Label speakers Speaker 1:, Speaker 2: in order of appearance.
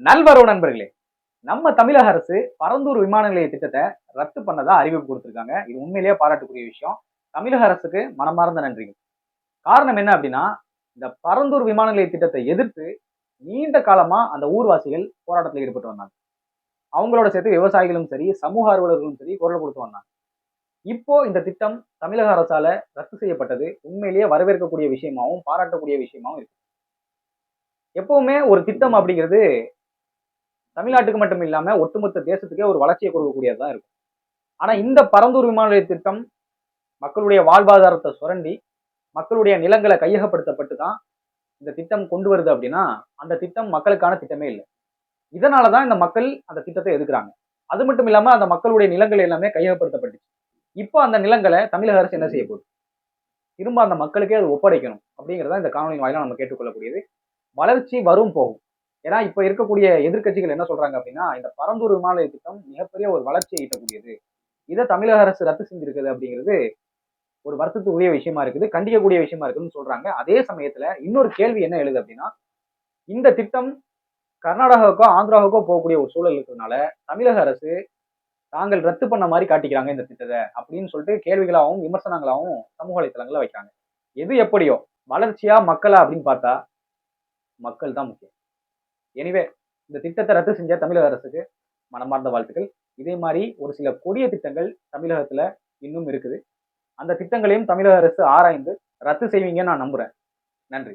Speaker 1: நல்வரவு நண்பர்களே, நம்ம தமிழக அரசு பரந்தூர் விமான நிலைய திட்டத்தை ரத்து பண்ணதா அறிவிப்பு கொடுத்திருக்காங்க. இது உண்மையிலேயே பாராட்டுக்குரிய விஷயம். தமிழக அரசுக்கு மனமார்ந்த நன்றிகள். காரணம் என்ன அப்படின்னா, இந்த பரந்தூர் விமான நிலைய திட்டத்தை எதிர்த்து நீண்ட காலமா அந்த ஊர்வாசிகள் போராட்டத்தில் ஈடுபட்டு வந்தாங்க. அவங்களோட சேர்த்து விவசாயிகளும் சரி, சமூக ஆர்வலர்களும் சரி குரல் கொடுத்து வந்தாங்க. இப்போ இந்த திட்டம் தமிழக அரசால ரத்து செய்யப்பட்டது உண்மையிலேயே வரவேற்கக்கூடிய விஷயமாவும், பாராட்டக்கூடிய விஷயமாவும் இருக்கு. எப்பவுமே ஒரு திட்டம் அப்படிங்கிறது தமிழ்நாட்டுக்கு மட்டும் இல்லாம ஒட்டுமொத்த தேசத்துக்கே ஒரு வளர்ச்சியை கொடுக்கக்கூடியதுதான் இருக்கும். ஆனா இந்த பரந்தூர் விமான நிலைய திட்டம் மக்களுடைய வாழ்வாதாரத்தை சுரண்டி மக்களுடைய நிலங்களை கையகப்படுத்தப்பட்டு தான் இந்த திட்டம் கொண்டு வருது அப்படின்னா அந்த திட்டம் மக்களுக்கான திட்டமே இல்லை. இதனாலதான் இந்த மக்கள் அந்த திட்டத்தை எதிர்க்கிறாங்க. அது மட்டும் இல்லாம அந்த மக்களுடைய நிலங்கள் எல்லாமே கையகப்படுத்தப்பட்டுச்சு. இப்போ அந்த நிலங்களை தமிழக அரசு என்ன செய்ய போகுது? திரும்ப அந்த மக்களுக்கே அது ஒப்படைக்கணும் அப்படிங்கிறத இந்த காணொலியின் வாயிலா நம்ம கேட்டுக்கொள்ளக்கூடியது. வளர்ச்சி வரும் போகும். ஏன்னா இப்ப இருக்கக்கூடிய எதிர்க்கட்சிகள் என்ன சொல்றாங்க அப்படின்னா, இந்த பரந்தூர் விமான நிலைய திட்டம் மிகப்பெரிய ஒரு வளர்ச்சியை ஈட்டக்கூடியது. இதை தமிழக அரசு ரத்து செஞ்சிருக்குது அப்படிங்கிறது ஒரு வருத்தத்துக்குரிய விஷயமா இருக்குது, கண்டிக்கக்கூடிய விஷயமா இருக்குன்னு சொல்றாங்க. அதே சமயத்துல இன்னொரு கேள்வி என்ன எழுது அப்படின்னா, இந்த திட்டம் கர்நாடகாவுக்கோ ஆந்திராவுக்கோ போகக்கூடிய ஒரு சூழல் இருக்கிறதுனால தமிழக அரசு தாங்கள் ரத்து பண்ண மாதிரி காட்டிக்கிறாங்க இந்த திட்டத்தை அப்படின்னு சொல்லிட்டு கேள்விகளாகவும் விமர்சனங்களாகவும் சமூக வலைத்தளங்களை வைக்கிறாங்க. எது எப்படியோ வளர்ச்சியா மக்களா அப்படின்னு பார்த்தா மக்கள் தான் முக்கியம். எனிவே இந்த திட்டத்தை ரத்து செஞ்ச தமிழக அரசுக்கு மனமார்ந்த வாழ்த்துக்கள். இதே மாதிரி ஒரு சில கொடிய திட்டங்கள் தமிழகத்துல இன்னும் இருக்குது. அந்த திட்டங்களையும் தமிழக அரசு ஆராய்ந்து ரத்து செய்வீங்கன்னு நான் நம்புறேன். நன்றி.